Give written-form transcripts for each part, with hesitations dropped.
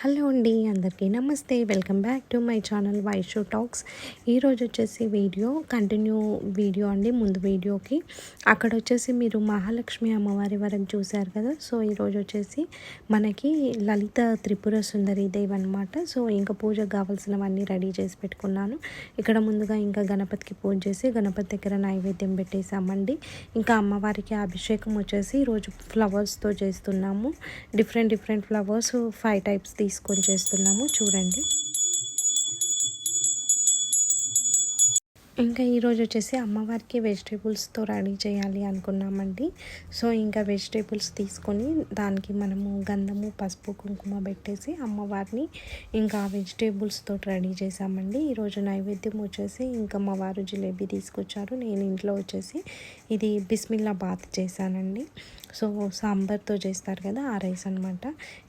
Hello అండి, అందరికీ నమస్తే. Welcome back to my channel Vaishu talks. ఈరోజు వచ్చేసి కంటిన్యూ వీడియో అండి. ముందు వీడియోకి అక్కడ వచ్చేసి మీరు మహాలక్ష్మి అమ్మవారి వరకు చూశారు కదా. సో ఈరోజు వచ్చేసి మనకి లలిత త్రిపుర సుందరి దేవి అనమాట. సో ఇంకా పూజకు కావాల్సినవన్నీ రెడీ చేసి పెట్టుకున్నాను. ఇక్కడ ముందుగా ఇంకా గణపతికి పూజ చేసి గణపతి దగ్గర నైవేద్యం పెట్టేసామండి. ఇంకా అమ్మవారికి అభిషేకం వచ్చేసి ఈరోజు ఫ్లవర్స్తో చేస్తున్నాము. డిఫరెంట్ ఫ్లవర్స్ 5 టైప్స్ తీసుకొని చేస్తున్నాము. చూడండి. ఇంకా ఈరోజు వచ్చేసి అమ్మవారికి వెజిటేబుల్స్తో రెడీ చేయాలి అనుకున్నామండి. సో ఇంకా వెజిటేబుల్స్ తీసుకొని దానికి మనము గంధము, పసుపు, కుంకుమ పెట్టేసి అమ్మవారిని ఇంకా వెజిటేబుల్స్తో రెడీ చేసామండి. ఈరోజు నైవేద్యం వచ్చేసి ఇంకా అమ్మవారు జిలేబీ తీసుకొచ్చారు. నేను ఇంట్లో వచ్చేసి ఇది బిస్మిల్లా బాత్ చేశానండి. సో సాంబార్తో చేస్తారు కదా, ఆ రైస్ అనమాట.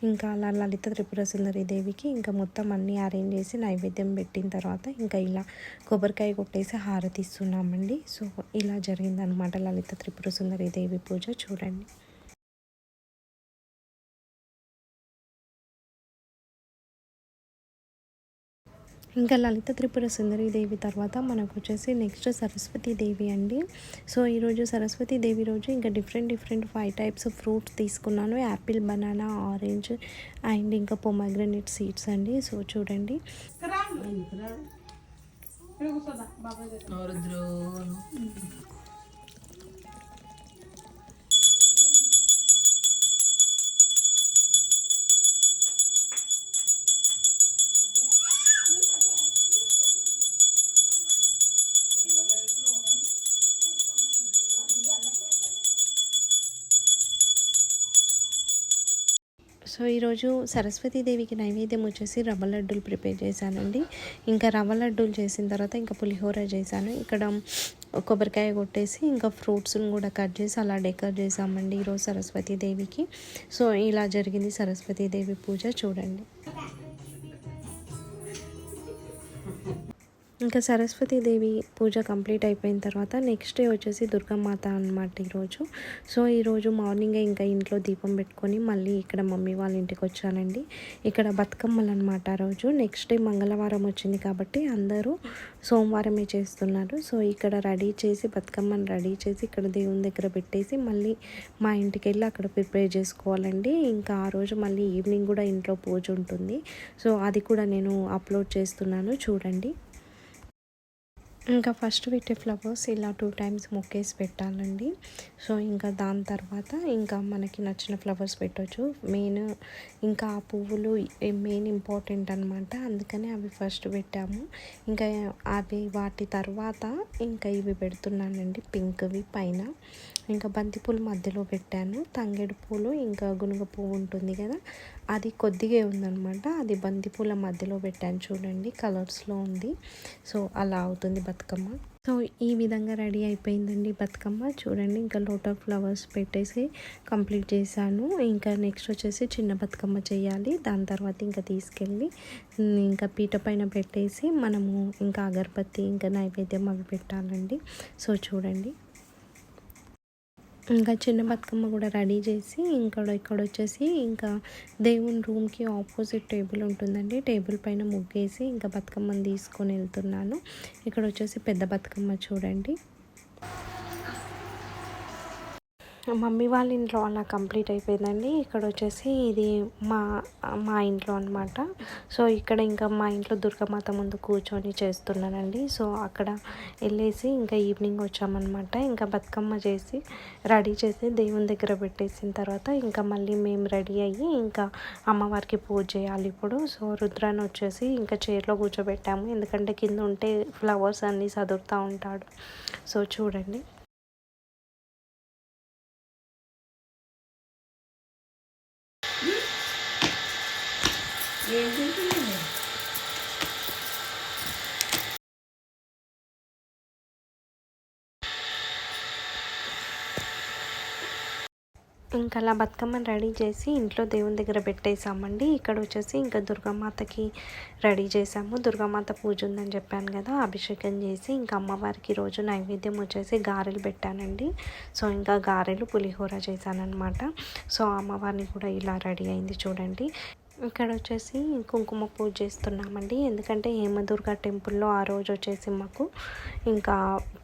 ఇంకా అలా లలిత త్రిపుర సుందరి దేవికి ఇంకా మొత్తం అన్నీ అరేంజ్ చేసి నైవేద్యం పెట్టిన తర్వాత ఇంకా ఇలా కొబ్బరికాయ కొట్టేసి హారతి ఇస్తున్నామండి. సో ఇలా జరిగిందనమాట లలిత త్రిపుర సుందరి దేవి పూజ. చూడండి. ఇంకా లలిత త్రిపుర సుందరి దేవి తర్వాత మనకు వచ్చేసి నెక్స్ట్ సరస్వతి దేవి అండి. సో ఈరోజు సరస్వతి దేవి రోజు ఇంకా డిఫరెంట్ 5 టైప్స్ ఫ్రూట్స్ తీసుకున్నాను. యాపిల్, బనానా, ఆరెంజ్ అండ్ ఇంకా పొమగ్రనేట్ సీడ్స్ అండి. సో చూడండి. సో ఈరోజు సరస్వతీదేవికి నైవేద్యం వచ్చేసి రవ్వ లడ్డూలు ప్రిపేర్ చేశానండి. ఇంకా రవ్వ లడ్డూలు చేసిన తర్వాత ఇంకా పులిహోర చేశాను. ఇక్కడ కొబ్బరికాయ కొట్టేసి ఇంకా ఫ్రూట్స్ని కూడా కట్ చేసి అలా డెకర్ చేసామండి ఈరోజు సరస్వతీదేవికి. సో ఇలా జరిగింది సరస్వతీదేవి పూజ. చూడండి. ఇంకా సరస్వతీదేవి పూజ కంప్లీట్ అయిపోయిన తర్వాత నెక్స్ట్ డే వచ్చేసి దుర్గామాత అనమాట ఈరోజు. సో ఈరోజు మార్నింగే ఇంకా ఇంట్లో దీపం పెట్టుకొని మళ్ళీ ఇక్కడ మమ్మీ వాళ్ళ ఇంటికి వచ్చానండి. ఇక్కడ బతుకమ్మలు అనమాట రోజు. నెక్స్ట్ డే మంగళవారం వచ్చింది కాబట్టి అందరూ సోమవారమే చేస్తున్నారు. సో ఇక్కడ రెడీ చేసి బతుకమ్మను రెడీ చేసి ఇక్కడ దేవుని దగ్గర పెట్టేసి మళ్ళీ మా ఇంటికి వెళ్ళి అక్కడ ప్రిపేర్ చేసుకోవాలండి. ఇంకా ఆ రోజు మళ్ళీ ఈవినింగ్ కూడా ఇంట్లో పూజ ఉంటుంది. సో అది కూడా నేను అప్లోడ్ చేస్తున్నాను. చూడండి. ఇంకా ఫస్ట్ పెట్టే ఫ్లవర్స్ ఇలా 2 టైమ్స్ మొక్కేసి పెట్టాలండి. సో ఇంకా దాని తర్వాత ఇంకా మనకి నచ్చిన ఫ్లవర్స్ పెట్టవచ్చు. ఇంకా ఆ పువ్వులు మెయిన్ ఇంపార్టెంట్ అనమాట. అందుకని అవి ఫస్ట్ పెట్టాము. ఇంకా వాటి తర్వాత ఇంకా ఇవి పెడుతున్నానండి, పింక్వి పైన. ఇంకా బంతిపూలు మధ్యలో పెట్టాను. తంగేడు పూలు ఇంకా గునుగ పువ్వు ఉంటుంది కదా, అది కొద్దిగా ఉందనమాట. అది బంతిపూల మధ్యలో పెట్టాను. చూడండి, కలర్స్లో ఉంది. సో అలా అవుతుంది బతుకమ్మ. సో ఈ విధంగా రెడీ అయిపోయిందండి బతుకమ్మ. చూడండి, ఇంకా లోటస్ ఫ్లవర్స్ పెట్టేసి కంప్లీట్ చేశాను. ఇంకా నెక్స్ట్ వచ్చేసి చిన్న బతుకమ్మ చేయాలి. దాని తర్వాత ఇంకా తీసుకెళ్ళి ఇంకా పీట పైన పెట్టేసి మనము ఇంకా అగరబత్తి ఇంకా నైవేద్యం అవి పెట్టాలండి. సో చూడండి. ఇంకా చిన్న బతుకమ్మ కూడా రెడీ చేసి ఇక్కడ వచ్చేసి ఇంకా దేవుని రూమ్కి ఆపోజిట్ టేబుల్ ఉంటుందండి. టేబుల్ పైన ముగ్గేసి ఇంకా బతుకమ్మని తీసుకొని వెళ్తున్నాను. ఇక్కడ వచ్చేసి పెద్ద బతుకమ్మ. చూడండి. మమ్మీ వాళ్ళ ఇంట్లో అలా కంప్లీట్ అయిపోయిందండి. ఇక్కడ వచ్చేసి ఇది మా ఇంట్లో అనమాట. సో ఇక్కడ ఇంకా మా ఇంట్లో దుర్గామాత ముందు కూర్చొని చేస్తున్నానండి. సో అక్కడ వెళ్ళేసి ఇంకా ఈవినింగ్ వచ్చామన్నమాట. ఇంకా బతుకమ్మ చేసి రెడీ చేసి దేవుని దగ్గర పెట్టేసిన తర్వాత ఇంకా మళ్ళీ మేము రెడీ అయ్యి ఇంకా అమ్మవారికి పూజ చేయాలి ఇప్పుడు. సో రుద్రాన్ని వచ్చేసి ఇంకా చైర్లో కూర్చోబెట్టాము, ఎందుకంటే కింద ఉంటే ఫ్లవర్స్ అన్నీ సదురుతూ ఉంటాడు. సో చూడండి. ఇంకా అలా బతుకమ్మని రెడీ చేసి ఇంట్లో దేవుని దగ్గర పెట్టేసామండి. ఇక్కడ వచ్చేసి ఇంకా దుర్గామాతకి రెడీ చేసాము. దుర్గామాత పూజ ఉందని చెప్పాను కదా, అభిషేకం చేసి ఇంకా అమ్మవారికి రోజు నైవేద్యం వచ్చేసి గారెలు పెట్టానండి. సో ఇంకా గారెలు పులిహోర చేశానమాట. సో అమ్మవారిని కూడా ఇలా రెడీ అయింది. చూడండి. ఇక్కడ వచ్చేసి కుంకుమ పూజ చేస్తున్నామండి. ఎందుకంటే హేమదుర్గ టెంపుల్లో ఆ రోజు వచ్చేసి మాకు ఇంకా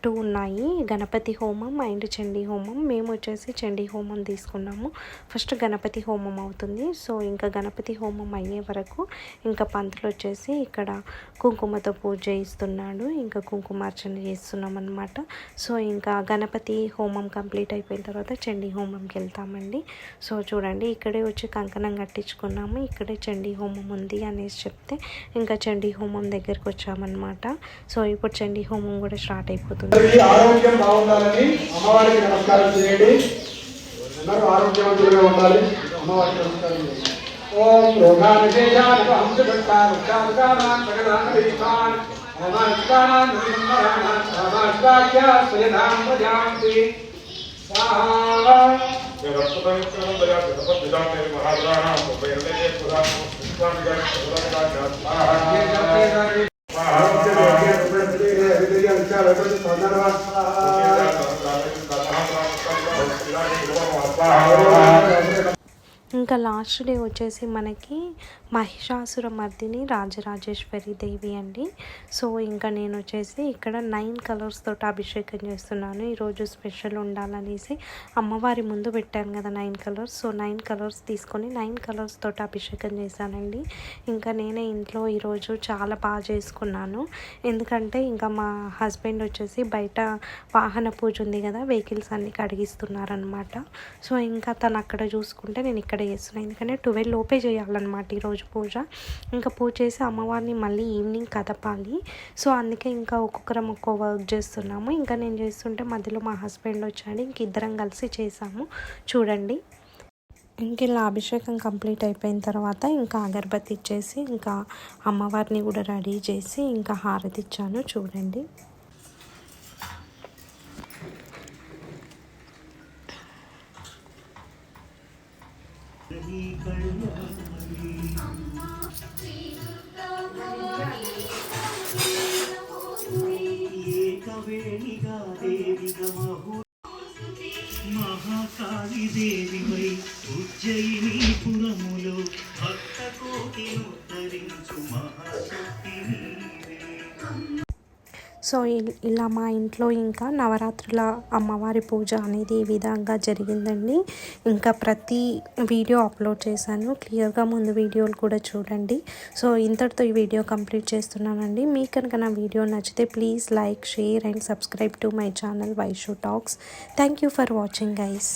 2 ఉన్నాయి, గణపతి హోమం అండ్ చండీ హోమం. మేము వచ్చేసి చండీ హోమం తీసుకున్నాము. ఫస్ట్ గణపతి హోమం అవుతుంది. సో ఇంకా గణపతి హోమం అయ్యే వరకు ఇంకా పంతులు వచ్చేసి ఇక్కడ కుంకుమతో పూజ చేయిస్తున్నాడు. ఇంకా కుంకుమార్చన చేస్తున్నాం అనమాట. సో ఇంకా గణపతి హోమం కంప్లీట్ అయిపోయిన తర్వాత చండీ హోమంకి వెళ్తామండి. సో చూడండి, ఇక్కడే వచ్చి కంకణం కట్టించుకున్నాము. ఇక్కడే చండీ హోమం ఉంది అనేసి చెప్తే ఇంకా చండీ హోమం దగ్గరికి వచ్చామన్నమాట. సో ఇప్పుడు చండీ హోమం కూడా స్టార్ట్ అయిపోతుంది. ఆరోగ్యం బాగుండాలని అమ్మవారికి నమస్కారం చేయండి. అందరూ ఆరోగ్యవంతులుగా ఉండాలి. అమ్మవారికి నమస్కారం చేయండి. ఓం రోగానుజేయాన్ హంసభట్టాన్ ఉచ్చారకానాన్ భగవాన్ ఓమాస్కానాన్ నిరంబరాణాన్ సమాస్వాక్య స్వయనాం ప్రజాంతి స్వాహా. రక్తపరిష్కరణం దయాత్ తపద్విదాం మే మహాద్రాణాం ఉపయర్లే పురాణ పుష్పాంజన పురాణ స్వాహా. ఇంకా లాస్ట్ డే వచ్చేసి మనకి మహిషాసుర మర్దిని రాజరాజేశ్వరి దేవి అండి. సో ఇంకా నేను వచ్చేసి ఇక్కడ 9 కలర్స్ తోటి అభిషేకం చేస్తున్నాను. ఈరోజు స్పెషల్ ఉండాలనేసి అమ్మవారి ముందు పెట్టాను కదా 9 కలర్స్. సో 9 కలర్స్ తీసుకొని 9 కలర్స్ తోటి అభిషేకం చేశానండి. ఇంకా నేనే ఇంట్లో ఈరోజు చాలా బాగా చేసుకున్నాను. ఎందుకంటే ఇంకా మా హస్బెండ్ వచ్చేసి బయట వాహన పూజ ఉంది కదా, వెహికల్స్ అన్నీ కడిగిస్తున్నారనమాట. సో ఇంకా తను అక్కడ చూసుకుంటే నేను ఇక్కడ చేస్తున్నాను. ఎందుకంటే 12 లోపే చేయాలన్నమాట ఈరోజు పూజ. ఇంకా పూజ చేసి అమ్మవారిని మళ్ళీ ఈవినింగ్ కదపాలి. సో అందుకే ఇంకా ఒక్కొక్కరం ఒక్కో వర్క్ చేస్తున్నాము. ఇంకా నేను చేస్తుంటే మధ్యలో మా హస్బెండ్ వచ్చాడు. ఇంక ఇద్దరం కలిసి చేసాము. చూడండి, ఇంక ఇలా అభిషేకం కంప్లీట్ అయిపోయిన తర్వాత ఇంకా అగరబత్తి ఇచ్చేసి ఇంకా అమ్మవారిని కూడా రెడీ చేసి ఇంకా హారతి ఇచ్చాను. చూడండి, మహాకాళి దేవివై ఉజ్జయిని పురములో భక్త కోటిను ధరించు మహాశక్తి నీవే. సో ఇలా మా ఇంట్లో ఇంకా నవరాత్రుల అమ్మవారి పూజ అనేది ఈ విధంగా జరిగిందండి. ఇంకా ప్రతి వీడియో అప్లోడ్ చేశాను, క్లియర్గా ముందు వీడియోలు కూడా చూడండి. సో ఇంతటితో ఈ వీడియో కంప్లీట్ చేస్తున్నానండి. మీకు కనుక నా వీడియో నచ్చితే please like, share and subscribe to my channel Vaishu talks. Thank you for watching guys.